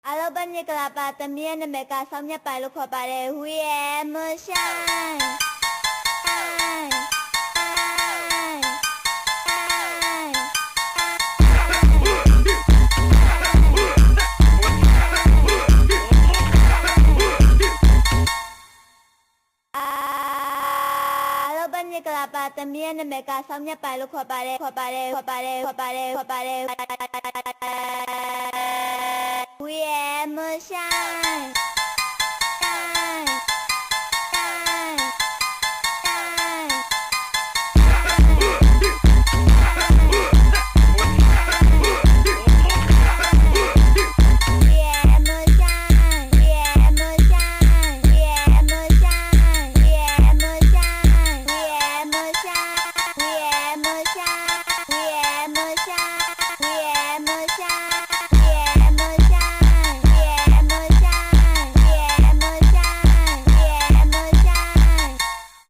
အားလုံးပဲမင်္ဂလာပါသမီးရဲ့နာမည်ကဆောင်းမြတ်ပိုင်လို့ခေါ်ပါတယ်ဟူရဲ့မဆိုင်မင်္ဂလာပါသမီးရဲ့နာမည်ကဆောင်းမြတ်ပိုင်လို့ခေါ်ပါတယ်ဟူရဲ့မဆိုင်